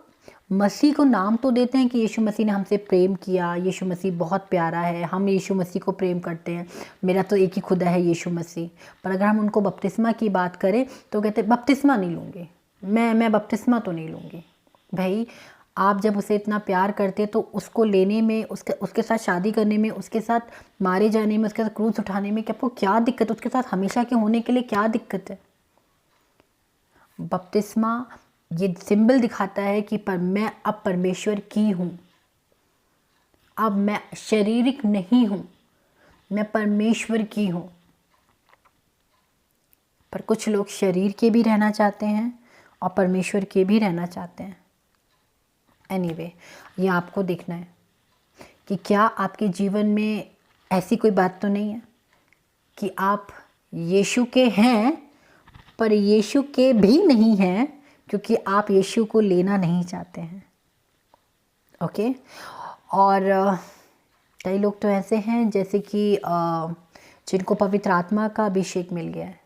मसीह को नाम तो देते हैं कि यीशु मसीह ने हमसे प्रेम किया, यीशु मसीह बहुत प्यारा है, हम यीशु मसीह को प्रेम करते हैं, मेरा तो एक ही खुदा है यीशु मसीह, पर अगर हम उनको बपतिस्मा की बात करें तो कहते हैं बपतिस्मा नहीं लूँगी, मैं बपतिस्मा तो नहीं लूँगी। भाई, आप जब उसे इतना प्यार करते तो उसको लेने में, उसके साथ शादी करने में, उसके साथ मारे जाने में, उसके साथ क्रूस उठाने में आपको क्या दिक्कत? उसके साथ हमेशा के होने के लिए क्या दिक्कत है? बपतिस्मा ये सिंबल दिखाता है कि मैं अब परमेश्वर की हूँ, अब मैं शारीरिक नहीं हूँ, मैं परमेश्वर की हूँ। पर कुछ लोग शरीर के भी रहना चाहते हैं और परमेश्वर के भी रहना चाहते हैं। एनीवे, ये आपको देखना है कि क्या आपके जीवन में ऐसी कोई बात तो नहीं है कि आप यीशु के हैं पर यीशु के भी नहीं हैं, क्योंकि आप यीशु को लेना नहीं चाहते हैं। ओके। और कई लोग तो ऐसे हैं जैसे कि जिनको पवित्र आत्मा का अभिषेक मिल गया है,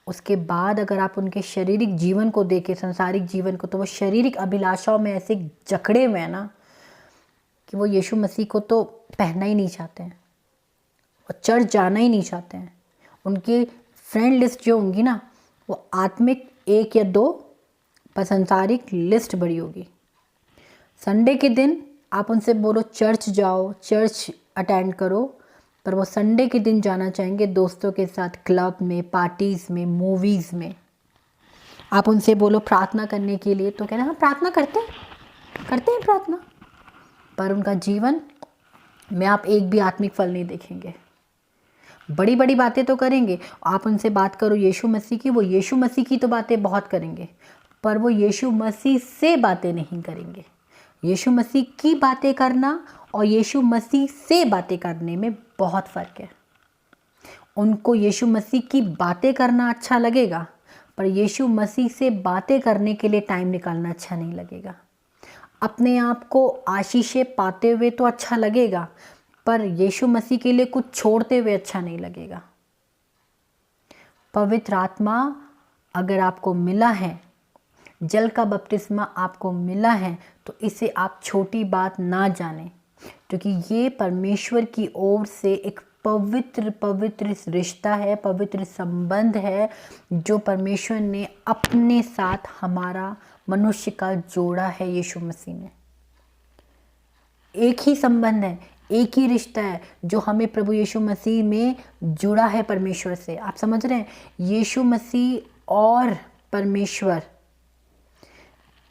उसके बाद अगर आप उनके शारीरिक जीवन को देखें, संसारिक जीवन को, तो वो शारीरिक अभिलाषाओं में ऐसे जकड़े हुए हैं ना कि वो यीशु मसीह को तो पहनना ही नहीं चाहते हैं और चर्च जाना ही नहीं चाहते हैं। उनकी फ्रेंड लिस्ट जो होंगी ना, वो आत्मिक 1 या 2, पर संसारिक लिस्ट बड़ी होगी। संडे के दिन आप उनसे बोलो चर्च जाओ, चर्च अटेंड करो, पर वो संडे के दिन जाना चाहेंगे दोस्तों के साथ क्लब में, पार्टीज़ में, मूवीज़ में। आप उनसे बोलो प्रार्थना करने के लिए तो कह रहे हैं हाँ प्रार्थना करते हैं प्रार्थना, पर उनका जीवन में आप एक भी आत्मिक फल नहीं देखेंगे। बड़ी बड़ी बातें तो करेंगे, आप उनसे बात करो यीशु मसीह की, वो यीशु मसीह की तो बातें बहुत करेंगे, पर वो यीशु मसीह से बातें नहीं करेंगे। यीशु मसीह की बातें करना और यीशु मसीह से बातें करने में बहुत फ़र्क है। उनको यीशु मसीह की बातें करना अच्छा लगेगा, पर यीशु मसीह से बातें करने के लिए टाइम निकालना अच्छा नहीं लगेगा। अपने आप को आशीषें पाते हुए तो अच्छा लगेगा, पर यीशु मसीह के लिए कुछ छोड़ते हुए अच्छा नहीं लगेगा। पवित्र आत्मा अगर आपको मिला है, जल का बपतिस्मा आपको मिला है, तो इसे आप छोटी बात ना जानें, क्योंकि ये परमेश्वर की ओर से एक पवित्र रिश्ता है, पवित्र संबंध है जो परमेश्वर ने अपने साथ हमारा मनुष्य का जोड़ा है। यीशु मसीह ने एक ही संबंध है, एक ही रिश्ता है जो हमें प्रभु यीशु मसीह में जुड़ा है परमेश्वर से। आप समझ रहे हैं, यीशु मसीह और परमेश्वर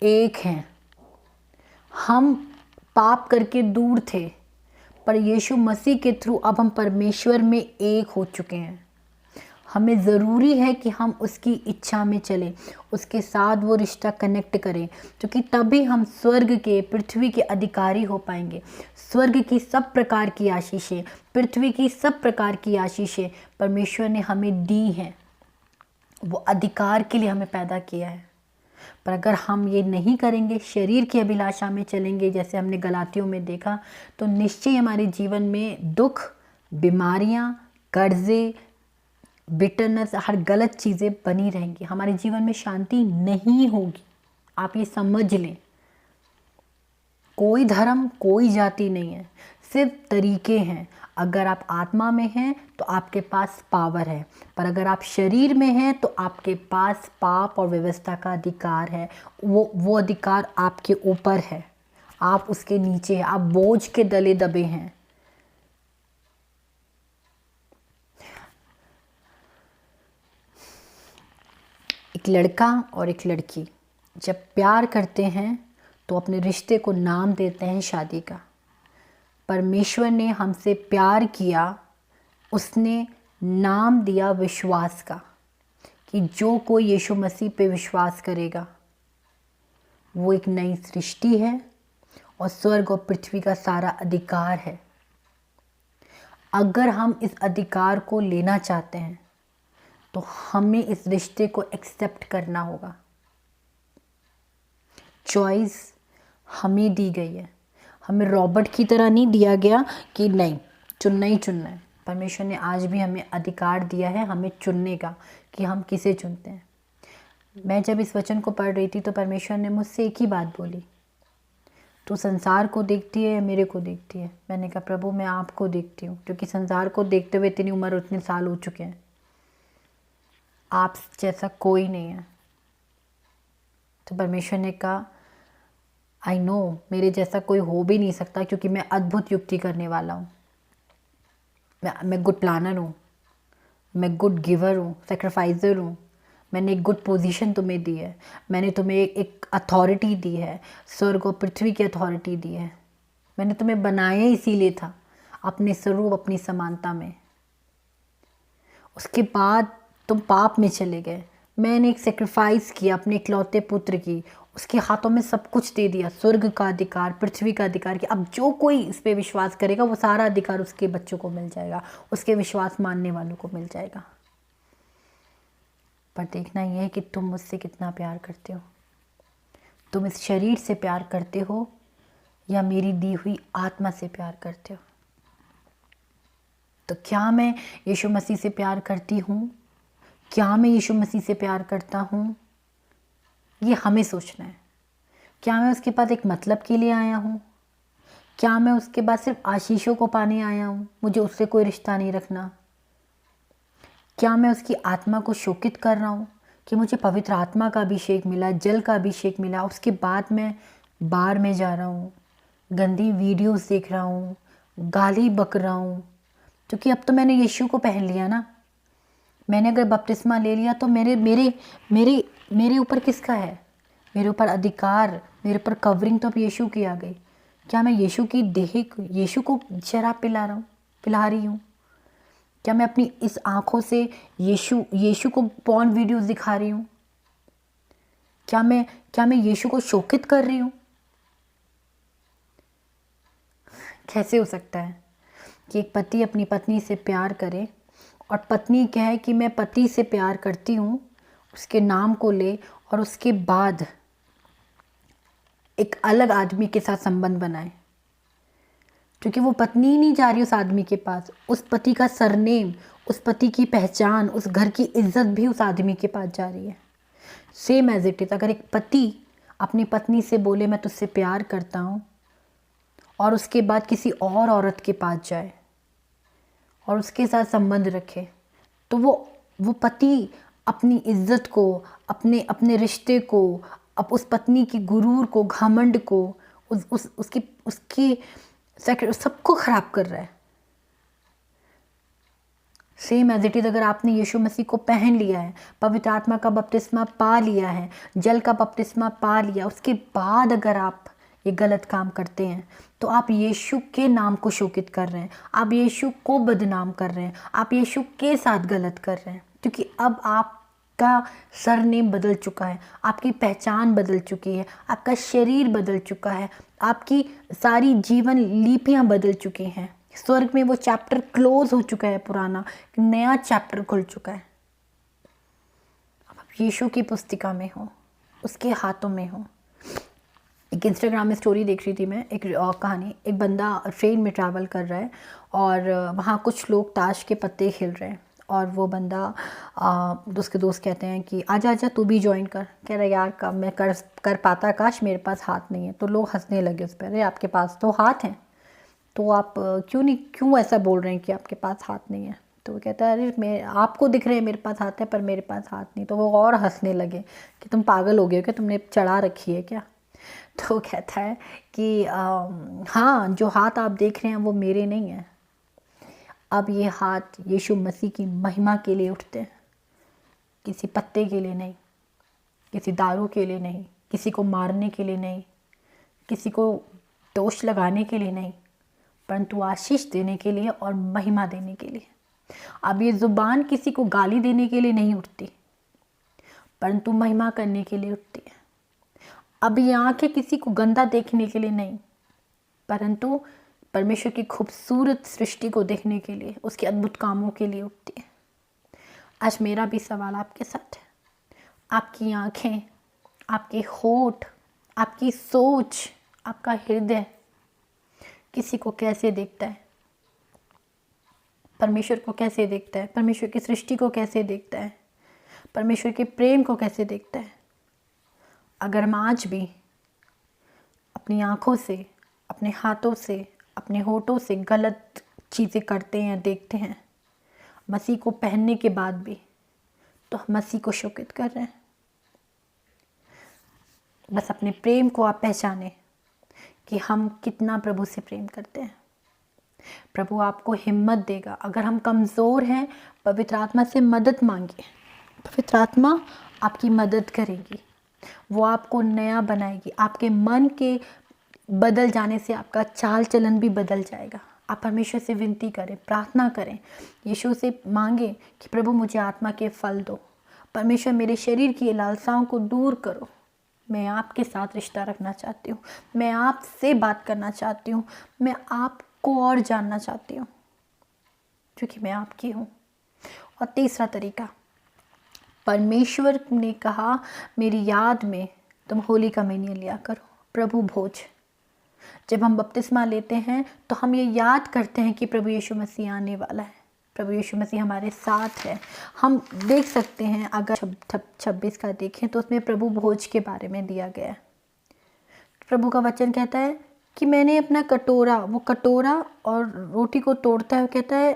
एक हैं। हम पाप करके दूर थे, पर यीशु मसीह के थ्रू अब हम परमेश्वर में एक हो चुके हैं। हमें ज़रूरी है कि हम उसकी इच्छा में चलें, उसके साथ वो रिश्ता कनेक्ट करें, क्योंकि तभी हम स्वर्ग के, पृथ्वी के अधिकारी हो पाएंगे। स्वर्ग की सब प्रकार की आशीषें, पृथ्वी की सब प्रकार की आशीषें परमेश्वर ने हमें दी हैं। वो अधिकार के लिए हमें पैदा किया है। पर अगर हम ये नहीं करेंगे, शरीर की अभिलाषा में चलेंगे, जैसे हमने गलातियों में देखा, तो निश्चय हमारे जीवन में दुख, बीमारियां, कर्जे, बिटरनेस, हर गलत चीज़ें बनी रहेंगी। हमारे जीवन में शांति नहीं होगी। आप ये समझ लें, कोई धर्म, कोई जाति नहीं है, सिर्फ तरीके हैं। अगर आप आत्मा में हैं तो आपके पास पावर है, पर अगर आप शरीर में हैं तो आपके पास पाप और व्यवस्था का अधिकार है। वो अधिकार आपके ऊपर है, आप उसके नीचे हैं, आप बोझ के दले दबे हैं। एक लड़का और एक लड़की जब प्यार करते हैं तो अपने रिश्ते को नाम देते हैं शादी का। परमेश्वर ने हमसे प्यार किया, उसने नाम दिया विश्वास का, कि जो कोई यीशु मसीह पे विश्वास करेगा वो एक नई सृष्टि है और स्वर्ग और पृथ्वी का सारा अधिकार है। अगर हम इस अधिकार को लेना चाहते हैं तो हमें इस रिश्ते को एक्सेप्ट करना होगा। चॉइस हमें दी गई है, हमें रॉबर्ट की तरह नहीं दिया गया कि नहीं चुनना ही चुनना है। परमेश्वर ने आज भी हमें अधिकार दिया है हमें चुनने का, कि हम किसे चुनते हैं। मैं जब इस वचन को पढ़ रही थी तो परमेश्वर ने मुझसे एक ही बात बोली, तू संसार को देखती है या मेरे को देखती है? मैंने कहा प्रभु मैं आपको देखती हूँ, क्योंकि संसार को देखते हुए इतनी उम्र, उतने साल हो चुके हैं। आप जैसा कोई नहीं है। तो परमेश्वर ने कहा आई नो, मेरे जैसा कोई हो भी नहीं सकता, क्योंकि मैं अद्भुत युक्ति करने वाला हूँ। मैं गुड प्लानर हूँ, मैं गुड गिवर हूँ, सेक्रीफाइजर हूँ। मैंने एक गुड पोजीशन तुम्हें दी है, मैंने तुम्हें एक अथॉरिटी दी है, स्वर्ग और पृथ्वी की अथॉरिटी दी है। मैंने तुम्हें बनाया इसीलिए था, अपने स्वरूप, अपनी समानता में। उसके बाद तुम पाप में चले गए, मैंने एक सेक्रीफाइस किया अपने इकलौते पुत्र की, उसके हाथों में सब कुछ दे दिया, स्वर्ग का अधिकार, पृथ्वी का अधिकार, कि अब जो कोई इस पे विश्वास करेगा वो सारा अधिकार उसके बच्चों को मिल जाएगा, उसके विश्वास मानने वालों को मिल जाएगा। पर देखना यह है कि तुम मुझसे कितना प्यार करते हो। तुम इस शरीर से प्यार करते हो या मेरी दी हुई आत्मा से प्यार करते हो। तो क्या मैं यीशु मसीह से प्यार करती हूँ? क्या मैं यीशु मसीह से प्यार करता हूँ? ये हमें सोचना है। क्या मैं उसके पास एक मतलब के लिए आया हूँ? क्या मैं उसके पास सिर्फ आशीषों को पाने आया हूँ? मुझे उससे कोई रिश्ता नहीं रखना। क्या मैं उसकी आत्मा को शोकित कर रहा हूँ कि मुझे पवित्र आत्मा का अभिषेक मिला, जल का अभिषेक मिला, उसके बाद मैं बार में जा रहा हूँ, गंदी वीडियोस देख रहा हूँ, गाली बक रहा हूँ? क्योंकि अब तो मैंने यीशु को पहन लिया ना। मैंने अगर बपतिस्मा ले लिया तो मेरे मेरे मेरे मेरे ऊपर किसका है? मेरे ऊपर अधिकार, मेरे ऊपर कवरिंग तो अब यीशु की आ गई। क्या मैं यीशु की देह, यीशु को शराब पिला रही हूँ? क्या मैं अपनी इस आँखों से यीशु को पॉर्न वीडियोस दिखा रही हूँ? क्या मैं यीशु को शोकित कर रही हूँ? कैसे हो सकता है कि एक पति अपनी पत्नी से प्यार करे और पत्नी कहे कि मैं पति से प्यार करती हूँ, उसके नाम को ले, और उसके बाद एक अलग आदमी के साथ संबंध बनाए? क्योंकि वो पत्नी ही नहीं जा रही उस आदमी के पास, उस पति का सरनेम, उस पति की पहचान, उस घर की इज्जत भी उस आदमी के पास जा रही है। सेम एज इट इज़, अगर एक पति अपनी पत्नी से बोले मैं तुझसे प्यार करता हूँ, और उसके बाद किसी और औरत के पास जाए और उसके साथ संबंध रखे, तो वो पति अपनी इज्जत को, अपने रिश्ते को, उस पत्नी की गुरूर को, घमंड को, उसकी सबको खराब कर रहा है। सेम एज इट इज़, अगर आपने यीशु मसीह को पहन लिया है, पवित्र आत्मा का बपतिस्मा पा लिया है, जल का बपतिस्मा पा लिया, उसके बाद अगर आप ये गलत काम करते हैं तो आप यीशु के नाम को शोकित कर रहे हैं, आप यीशु को बदनाम कर रहे हैं, आप यीशु के साथ गलत कर रहे हैं। क्योंकि अब आपका सरनेम बदल चुका है, आपकी पहचान बदल चुकी है, आपका शरीर बदल चुका है, आपकी सारी जीवन लिपियाँ बदल चुकी हैं। स्वर्ग में वो चैप्टर क्लोज हो चुका है, पुराना नया चैप्टर खुल चुका है। अब आप यीशु की पुस्तिका में हो, उसके हाथों में हो। एक इंस्टाग्राम में स्टोरी देख रही थी मैं, एक कहानी, एक बंदा ट्रेन में ट्रैवल कर रहा है और वहाँ कुछ लोग ताश के पत्ते खेल रहे हैं, और वो बंदा उसके दोस्त कहते हैं कि आजा आजा तू भी ज्वाइन कर। कह रहा यार कब मैं कर पाता, काश मेरे पास हाथ नहीं है। तो लोग हंसने लगे उस पर, अरे आपके पास तो हाथ हैं, तो आप क्यों ऐसा बोल रहे हैं कि आपके पास हाथ नहीं है? तो वो कहता है अरे मैं आपको दिख रहे हैं मेरे पास हाथ है पर मेरे पास हाथ नहीं। तो वो और हंसने लगे कि तुम पागल हो गए हो क्या, तुमने चढ़ा रखी है क्या? तो कहता है कि हाँ, जो हाथ आप देख रहे हैं वो मेरे नहीं हैं। अब ये हाथ यीशु मसीह की महिमा के लिए उठते हैं, किसी पत्ते के लिए नहीं, किसी दारू के लिए नहीं, किसी को मारने के लिए नहीं, किसी को दोष लगाने के लिए नहीं, परंतु आशीष देने के लिए और महिमा देने के लिए। अब ये ज़ुबान किसी को गाली देने के लिए नहीं उठती, परंतु महिमा करने के लिए उठती है। अब ये आंखें किसी को गंदा देखने के लिए नहीं, परंतु परमेश्वर की खूबसूरत सृष्टि को देखने के लिए, उसके अद्भुत कामों के लिए उठती है। आज मेरा भी सवाल आपके साथ है, आपकी आंखें, आपके होठ, आपकी सोच, आपका हृदय किसी को कैसे देखता है? परमेश्वर को कैसे देखता है? परमेश्वर की सृष्टि को कैसे देखता है? परमेश्वर के प्रेम को कैसे देखता है? अगर हम आज भी अपनी आँखों से, अपने हाथों से, अपने होठों से गलत चीज़ें करते हैं, देखते हैं, मसीह को पहनने के बाद भी, तो हम मसीह को शोकित कर रहे हैं। बस अपने प्रेम को आप पहचाने कि हम कितना प्रभु से प्रेम करते हैं। प्रभु आपको हिम्मत देगा। अगर हम कमज़ोर हैं, पवित्र आत्मा से मदद मांगिए, पवित्र आत्मा आपकी मदद करेगी, वो आपको नया बनाएगी। आपके मन के बदल जाने से आपका चाल चलन भी बदल जाएगा। आप परमेश्वर से विनती करें, प्रार्थना करें, यीशु से मांगे कि प्रभु मुझे आत्मा के फल दो, परमेश्वर मेरे शरीर की लालसाओं को दूर करो। मैं आपके साथ रिश्ता रखना चाहती हूँ, मैं आपसे बात करना चाहती हूँ, मैं आपको और जानना चाहती हूँ क्योंकि मैं आपकी हूँ। और तीसरा तरीका, परमेश्वर ने कहा मेरी याद में तुम होली कम्युनियन लिया करो, प्रभु भोज। जब हम बपतिस्मा लेते हैं तो हम ये याद करते हैं कि प्रभु यीशु मसीह आने वाला है, प्रभु यीशु मसीह हमारे साथ है। हम देख सकते हैं, अगर 26 का देखें तो उसमें प्रभु भोज के बारे में दिया गया है। प्रभु का वचन कहता है कि मैंने अपना कटोरा, वो कटोरा और रोटी को तोड़ता है, कहता है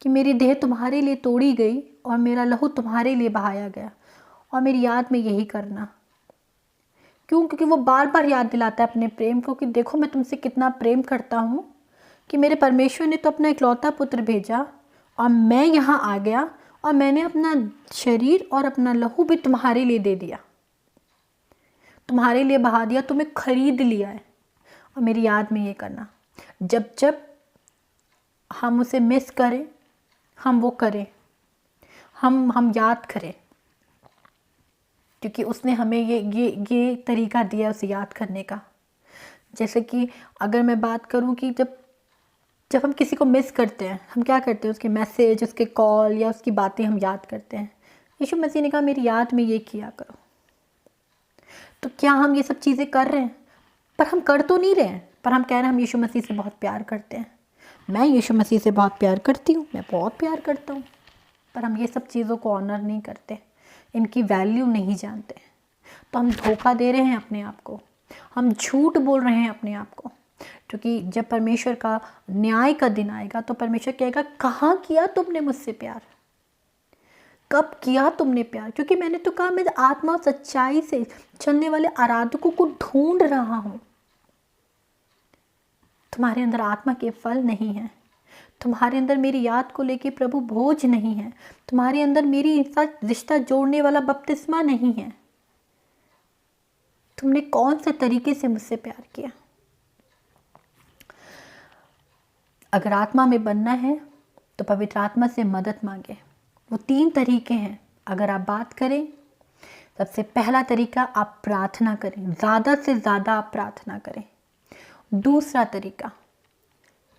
कि मेरी देह तुम्हारे लिए तोड़ी गई और मेरा लहू तुम्हारे लिए बहाया गया और मेरी याद में यही करना। क्यों? क्योंकि वो बार बार याद दिलाता है अपने प्रेम को कि देखो मैं तुमसे कितना प्रेम करता हूँ, कि मेरे परमेश्वर ने तो अपना इकलौता पुत्र भेजा और मैं यहाँ आ गया और मैंने अपना शरीर और अपना लहू भी तुम्हारे लिए दे दिया, तुम्हारे लिए बहा दिया, तुम्हें खरीद लिया है। और मेरी याद में ये करना। जब जब हम उसे मिस करें, हम वो करें, हम याद करें, क्योंकि उसने हमें ये तरीका दिया उसे याद करने का। जैसे कि अगर मैं बात करूं कि जब हम किसी को मिस करते हैं, हम क्या करते हैं? उसके मैसेज, उसके कॉल या उसकी बातें हम याद करते हैं। यीशु मसीह ने कहा मेरी याद में ये किया करो। तो क्या हम ये सब चीज़ें कर रहे हैं? पर हम कर तो नहीं रहे हैं, पर हम कह रहे हैं हम यीशु मसीह से बहुत प्यार करते हैं। मैं यीशु मसीह से बहुत प्यार करती हूँ, मैं बहुत प्यार करता हूँ, पर हम ये सब चीज़ों को ऑनर नहीं करते, इनकी वैल्यू नहीं जानते। तो हम धोखा दे रहे हैं अपने आप को, हम झूठ बोल रहे हैं अपने आप को। क्योंकि जब परमेश्वर का न्याय का दिन आएगा तो परमेश्वर कहेगा कहाँ किया तुमने मुझसे प्यार, कब किया तुमने प्यार? क्योंकि मैंने तो कहा मैं आत्मा और सच्चाई से चलने वाले आराधकों को ढूंढ रहा हूँ। तुम्हारे अंदर आत्मा के फल नहीं है, तुम्हारे अंदर मेरी याद को लेके प्रभु भोज नहीं है, तुम्हारे अंदर मेरी साथ रिश्ता जोड़ने वाला बपतिस्मा नहीं है। तुमने कौन से तरीके से मुझसे प्यार किया? अगर आत्मा में बनना है तो पवित्र आत्मा से मदद मांगे। वो 3 तरीके हैं। अगर आप बात करें, सबसे पहला तरीका आप प्रार्थना करें, ज़्यादा से ज़्यादा आप प्रार्थना करें। दूसरा तरीका,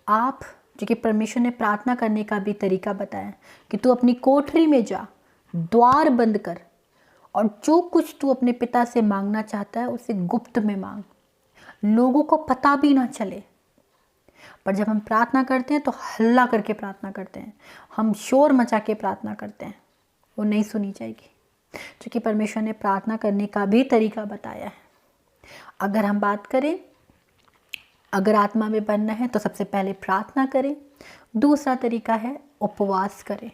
आप जो कि परमेश्वर ने प्रार्थना करने का भी तरीका बताया कि तू अपनी कोठरी में जा, द्वार बंद कर और जो कुछ तू अपने पिता से मांगना चाहता है उसे गुप्त में मांग, लोगों को पता भी ना चले। पर जब हम प्रार्थना करते हैं तो हल्ला करके प्रार्थना करते हैं, हम शोर मचा के प्रार्थना करते हैं, वो नहीं सुनी जाएगी, क्योंकि परमेश्वर ने प्रार्थना करने का भी तरीका बताया है। अगर हम बात करें, अगर आत्मा में बनना है तो सबसे पहले प्रार्थना करें। दूसरा तरीका है उपवास करें।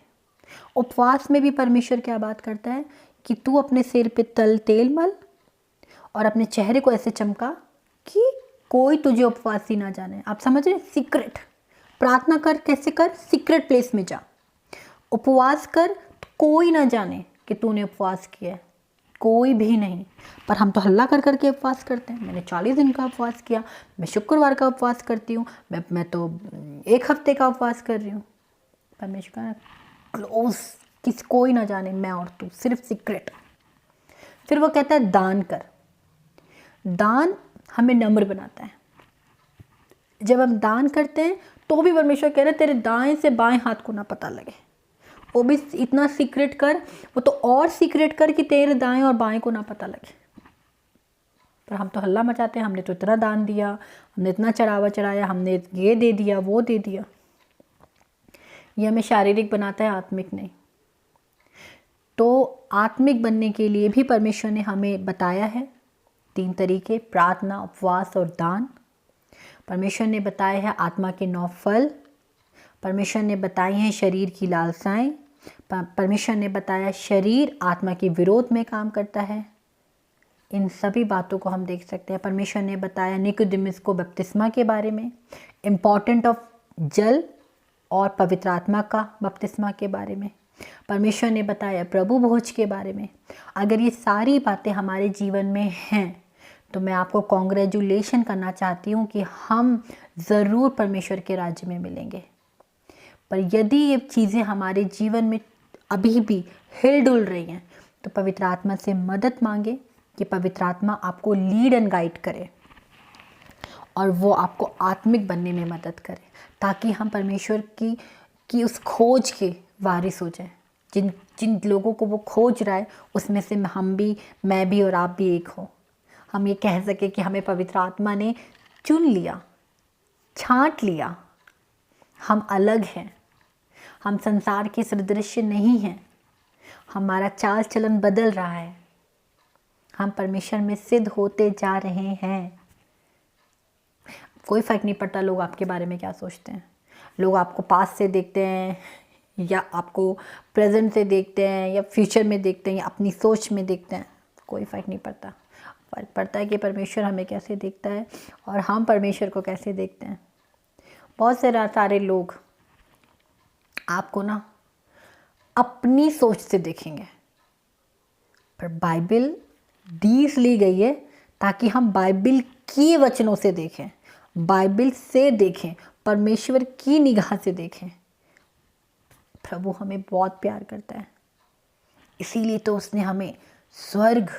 उपवास में भी परमेश्वर क्या बात करता है कि तू अपने सिर पे तेल मल और अपने चेहरे को ऐसे चमका कि कोई तुझे उपवासी ना जाने। आप समझ रहे? सीक्रेट प्रार्थना कर। कैसे कर? सीक्रेट प्लेस में जा, उपवास कर, तो कोई ना जाने कि तूने उपवास किया है, कोई भी नहीं। पर हम तो हल्ला कर करके उपवास करते हैं। मैंने 40 दिन का उपवास किया, मैं शुक्रवार का उपवास करती हूँ, मैं तो 1 हफ्ते का उपवास कर रही हूँ। परमेश्वर क्लोज, किसी कोई ना जाने, मैं और तू, सिर्फ सीक्रेट। फिर वो कहता है दान कर। दान हमें नम्र बनाता है। जब हम दान करते हैं तो भी परमेश्वर कह रहे तेरे दाएं से बाएं हाथ को ना पता लगे, वो भी इतना सीक्रेट कर, वो तो और सीक्रेट कर कि तेरे दाएं और बाएं को ना पता लगे। पर हम तो हल्ला मचाते हैं, हमने तो इतना दान दिया, हमने इतना चढ़ावा चढ़ाया, हमने ये दे दिया, वो दे दिया। ये हमें शारीरिक बनाता है, आत्मिक नहीं। तो आत्मिक बनने के लिए भी परमेश्वर ने हमें बताया है 3 तरीके, प्रार्थना, उपवास और दान। परमेश्वर ने बताया है आत्मा के 9 फल। परमेश्वर ने बताई हैं शरीर की लालसाएं। परमेश्वर ने बताया शरीर आत्मा के विरोध में काम करता है। इन सभी बातों को हम देख सकते हैं। परमेश्वर ने बताया निकोदेमुस को बपतिस्मा के बारे में, इम्पॉर्टेंट ऑफ जल और पवित्र आत्मा का बपतिस्मा के बारे में। परमेश्वर ने बताया प्रभु भोज के बारे में। अगर ये सारी बातें हमारे जीवन में हैं तो मैं आपको कॉन्ग्रेचुलेशन करना चाहती हूँ कि हम ज़रूर परमेश्वर के राज्य में मिलेंगे। पर यदि ये चीज़ें हमारे जीवन में अभी भी हिल डुल रही हैं तो पवित्र आत्मा से मदद मांगे कि पवित्र आत्मा आपको लीड एंड गाइड करे और वो आपको आत्मिक बनने में मदद करे, ताकि हम परमेश्वर की उस खोज के वारिस हो जाए। जिन जिन लोगों को वो खोज रहा है उसमें से मैं भी और आप भी एक हो। हम ये कह सके कि हमें पवित्र आत्मा ने चुन लिया, छांट लिया। हम अलग हैं, हम संसार के सदृश्य नहीं हैं। हमारा चाल चलन बदल रहा है, हम परमेश्वर में सिद्ध होते जा रहे हैं। कोई फ़र्क नहीं पड़ता लोग आपके बारे में क्या सोचते हैं। लोग आपको पास्ट से देखते हैं या आपको प्रेजेंट से देखते हैं या फ्यूचर में देखते हैं या अपनी सोच में देखते हैं, कोई फ़र्क नहीं पड़ता। फ़र्क पड़ता है कि परमेश्वर हमें कैसे देखता है और हम परमेश्वर को कैसे देखते हैं। बहुत सारे लोग आपको ना अपनी सोच से देखेंगे, पर बाइबल दी इसलिए गई है ताकि हम बाइबल की वचनों से देखें, बाइबल से देखें, परमेश्वर की निगाह से देखें। प्रभु हमें बहुत प्यार करता है, इसीलिए तो उसने हमें स्वर्ग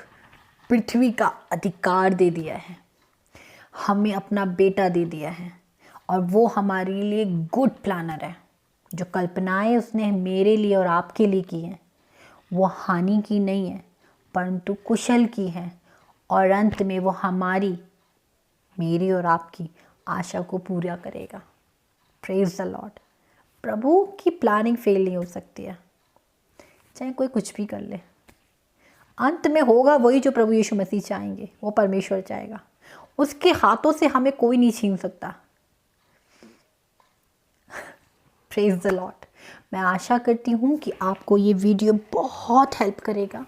पृथ्वी का अधिकार दे दिया है, हमें अपना बेटा दे दिया है और वो हमारे लिए गुड प्लानर है। जो कल्पनाएं उसने मेरे लिए और आपके लिए की हैं वो हानि की नहीं है परंतु कुशल की है और अंत में वो मेरी और आपकी आशा को पूरा करेगा। Praise the Lord. प्रभु की प्लानिंग फेल नहीं हो सकती है, चाहे कोई कुछ भी कर ले। अंत में होगा वही जो प्रभु यीशु मसीह चाहेंगे, वो परमेश्वर चाहेगा। उसके हाथों से हमें कोई नहीं छीन सकता। Praise the Lord. मैं आशा करती हूँ कि आपको ये वीडियो बहुत हेल्प करेगा।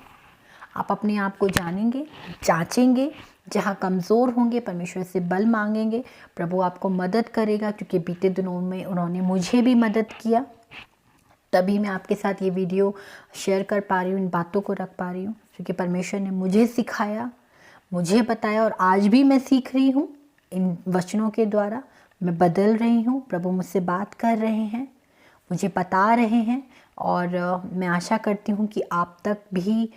आप अपने आप को जानेंगे, जांचेंगे, जहाँ कमज़ोर होंगे परमेश्वर से बल मांगेंगे, प्रभु आपको मदद करेगा। क्योंकि बीते दिनों में उन्होंने मुझे भी मदद किया, तभी मैं आपके साथ ये वीडियो शेयर कर पा रही हूँ, इन बातों को रख पा रही हूँ। क्योंकि परमेश्वर ने मुझे सिखाया, मुझे बताया और आज भी मैं सीख रही हूँ। इन वचनों के द्वारा मैं बदल रही हूँ। प्रभु मुझसे बात कर रहे हैं, मुझे बता रहे हैं और मैं आशा करती हूँ कि आप तक भी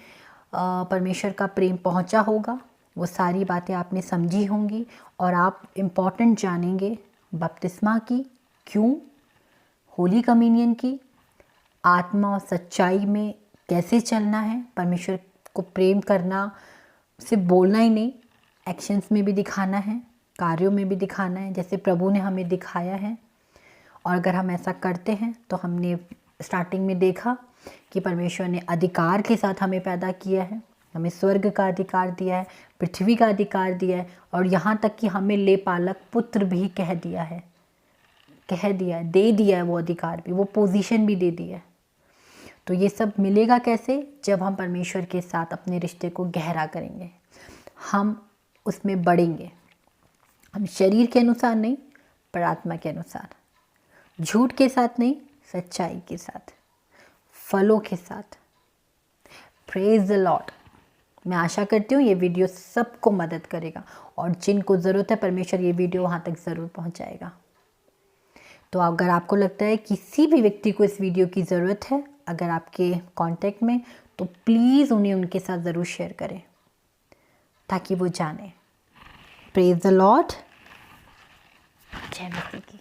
परमेश्वर का प्रेम पहुँचा होगा। वो सारी बातें आपने समझी होंगी और आप इम्पॉर्टेंट जानेंगे बपतिस्मा की, क्यों, होली कम्युनियन की, आत्मा और सच्चाई में कैसे चलना है, परमेश्वर को प्रेम करना सिर्फ बोलना ही नहीं, एक्शंस में भी दिखाना है, कार्यों में भी दिखाना है, जैसे प्रभु ने हमें दिखाया है। और अगर हम ऐसा करते हैं तो हमने स्टार्टिंग में देखा कि परमेश्वर ने अधिकार के साथ हमें पैदा किया है, हमें स्वर्ग का अधिकार दिया है, पृथ्वी का अधिकार दिया है और यहाँ तक कि हमें लेपालक पुत्र भी कह दिया है, दे दिया है वो अधिकार भी, वो पोजीशन भी दे दी है। तो ये सब मिलेगा कैसे? जब हम परमेश्वर के साथ अपने रिश्ते को गहरा करेंगे, हम उसमें बढ़ेंगे। हम शरीर के अनुसार नहीं पर आत्मा के अनुसार, झूठ के साथ नहीं, सच्चाई के साथ, फलों के साथ। Praise the Lord. मैं आशा करती हूँ ये वीडियो सबको मदद करेगा और जिनको ज़रूरत है परमेश्वर ये वीडियो वहाँ तक ज़रूर पहुँचाएगा। तो अगर आपको लगता है किसी भी व्यक्ति को इस वीडियो की ज़रूरत है, अगर आपके कांटेक्ट में, तो प्लीज़ उन्हें उनके साथ ज़रूर शेयर करें ताकि वो जाने। Praise the Lord. जय मसीह की।